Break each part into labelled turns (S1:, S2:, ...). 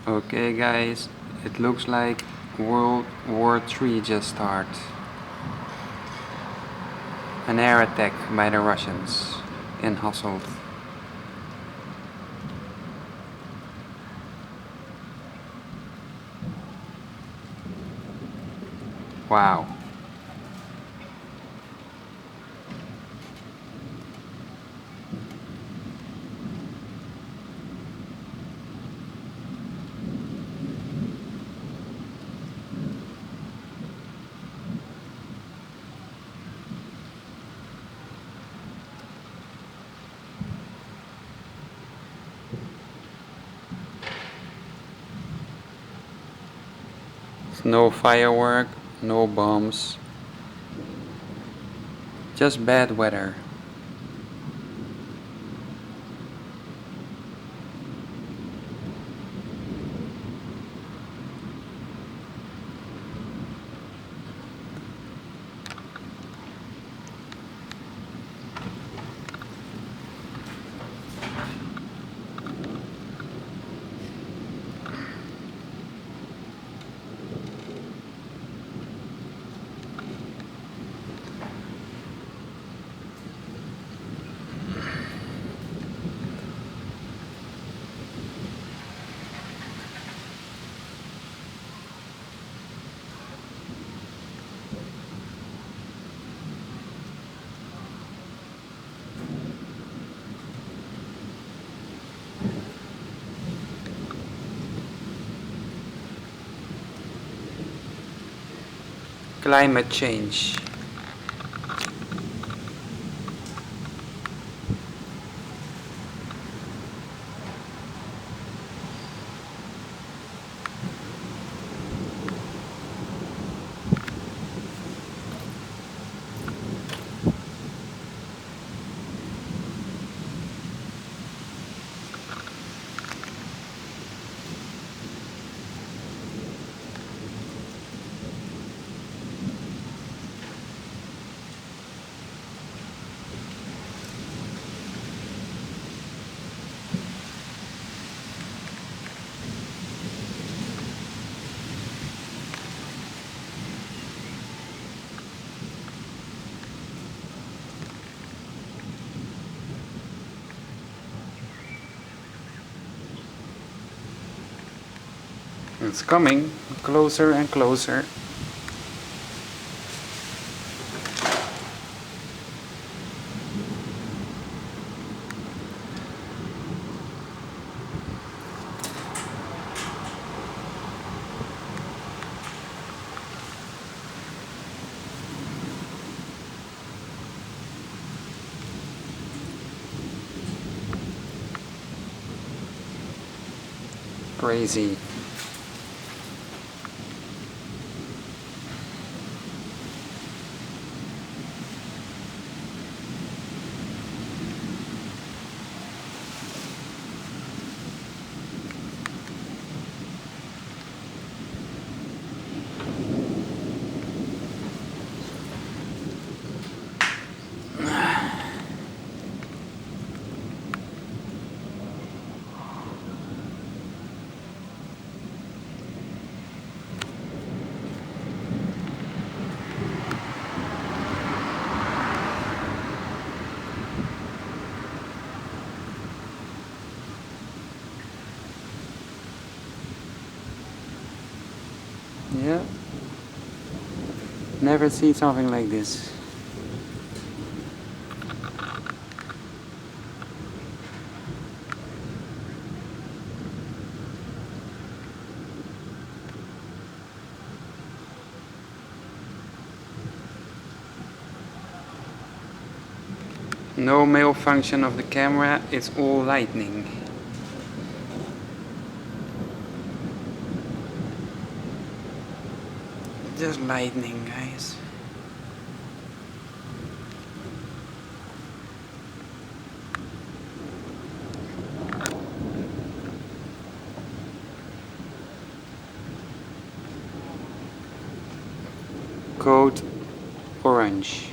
S1: Okay guys, it looks like World War III just started. An air attack by the Russians in Hasselt. Wow. No firework, no bombs, just bad weather. Climate change. It's coming closer and closer. Crazy. Yeah. Never seen something like this. No malfunction of the camera, it's all lightning. Just lightning, guys. Code orange.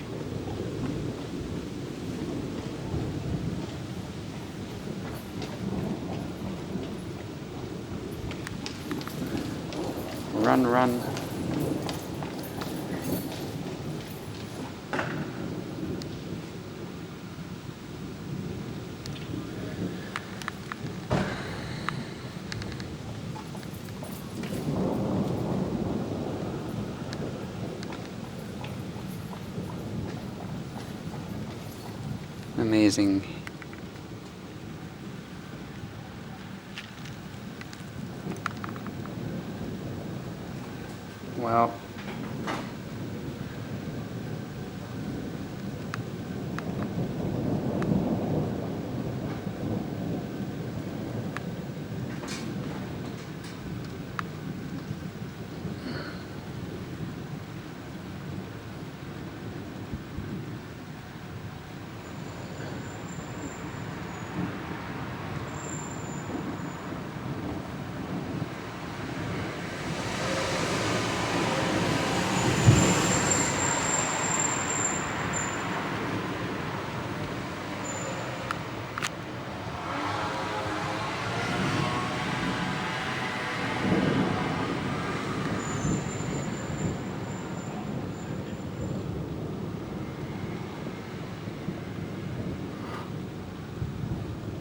S1: Run, run. Amazing. Well,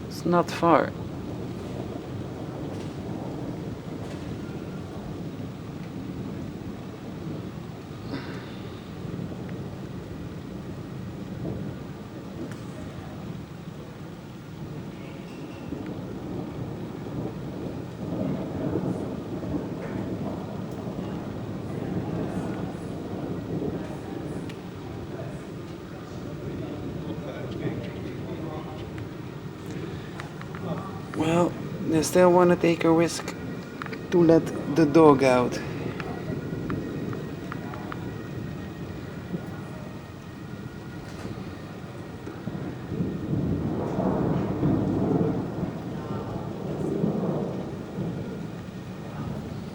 S1: it's not far. Well, they still want to take a risk to let the dog out.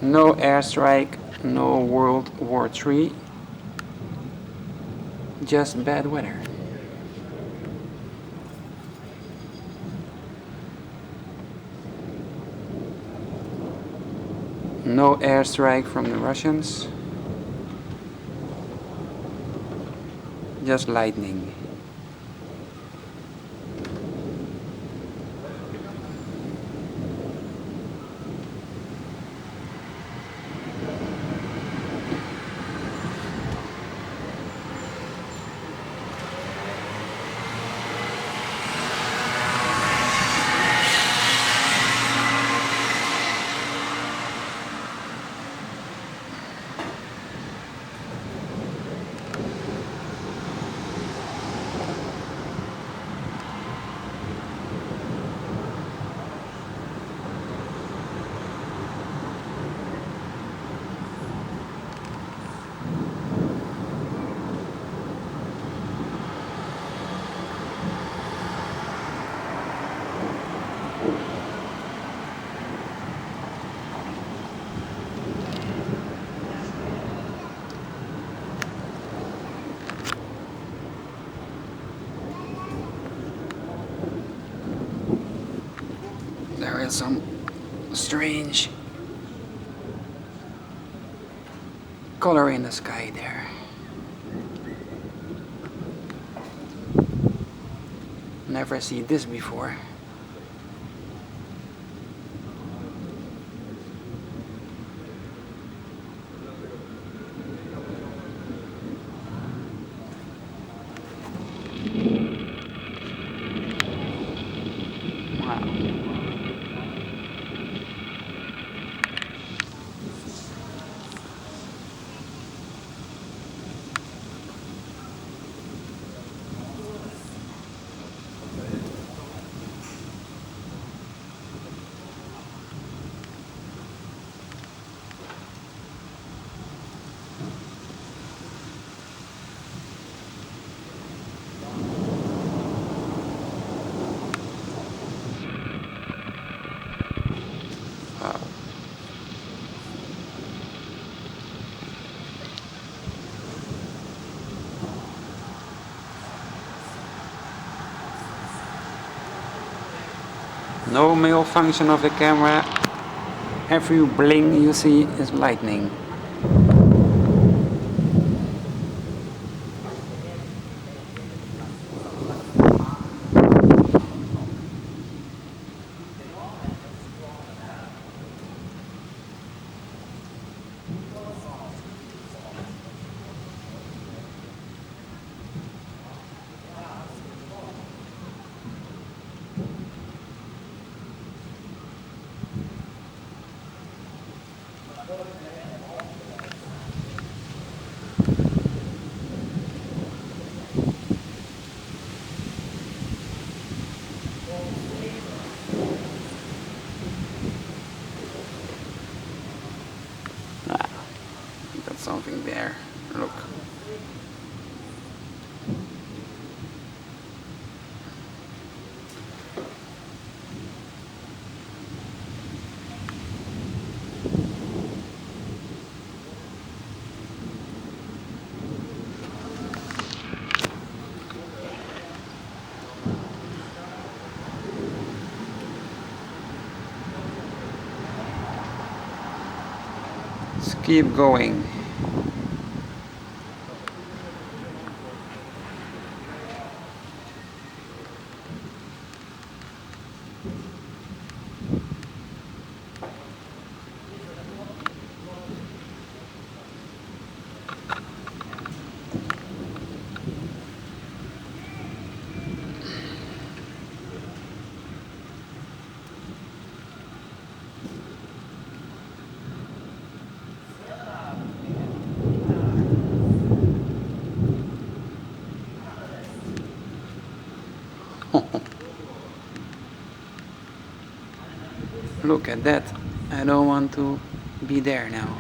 S1: No airstrike, no World War III, just bad weather. No airstrike from the Russians, just lightning. There is some strange color in the sky there. Never see this before. Wow. Wow. No malfunction of the camera. Every bling you see is lightning. Ah, got something there. Look. Let's keep going. Look at that. I don't want to be there now.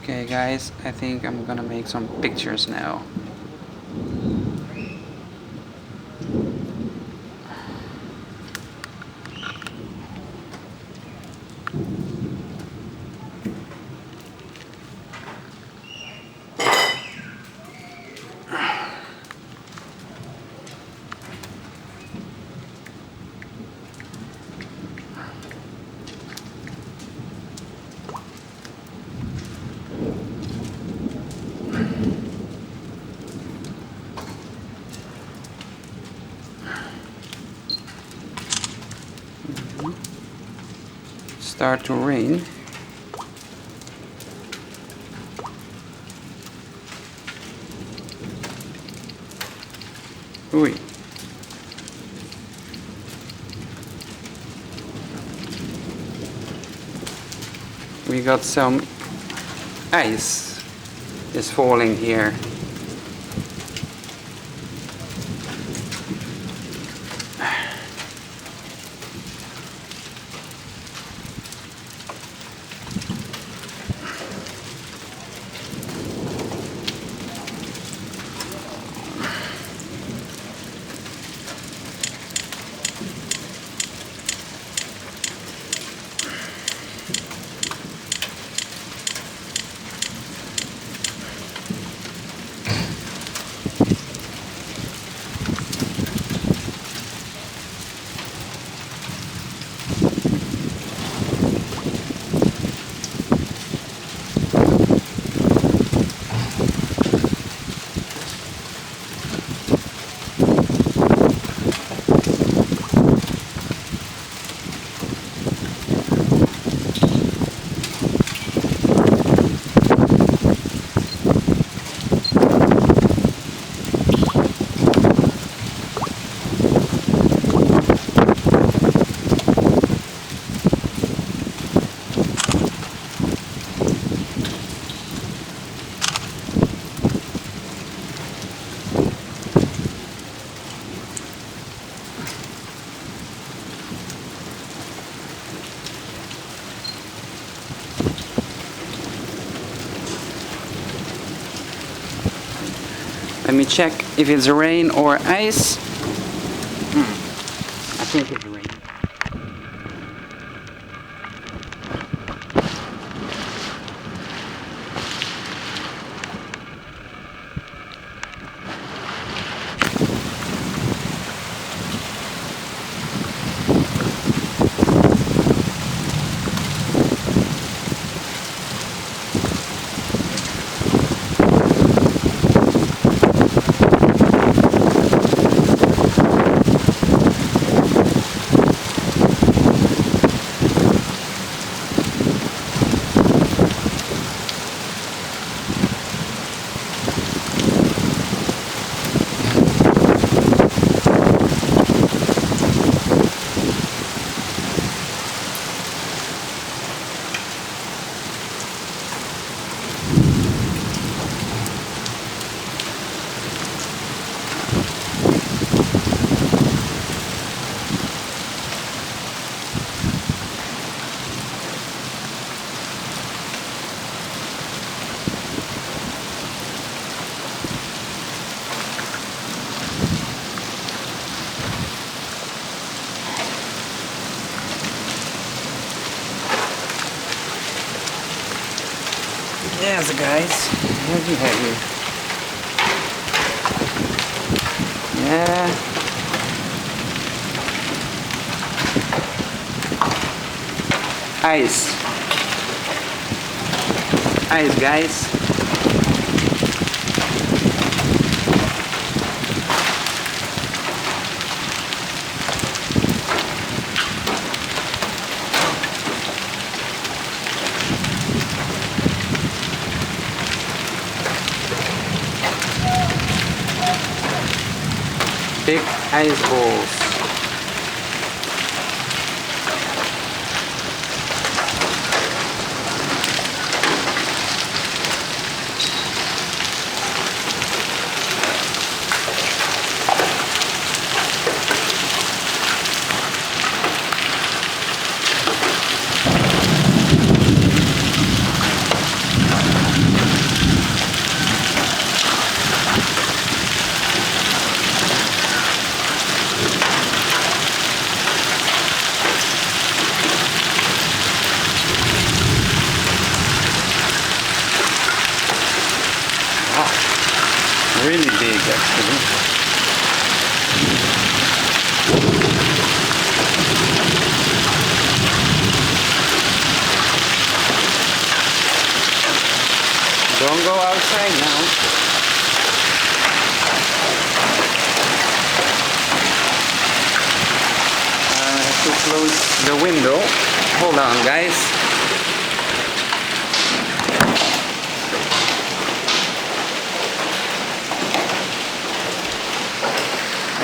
S1: Okay guys, I think I'm gonna make some pictures now. Start to rain. Ooh. We got some ice is falling here. Let me check if it's rain or ice. I think it's rain. Yes, guys, heavy, heavy. Yeah. Ice. Ice, guys. Big ice balls. Really big, actually. Don't go outside now. I have to close the window. Hold on, guys.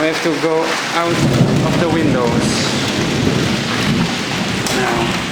S1: We have to go out of the windows now.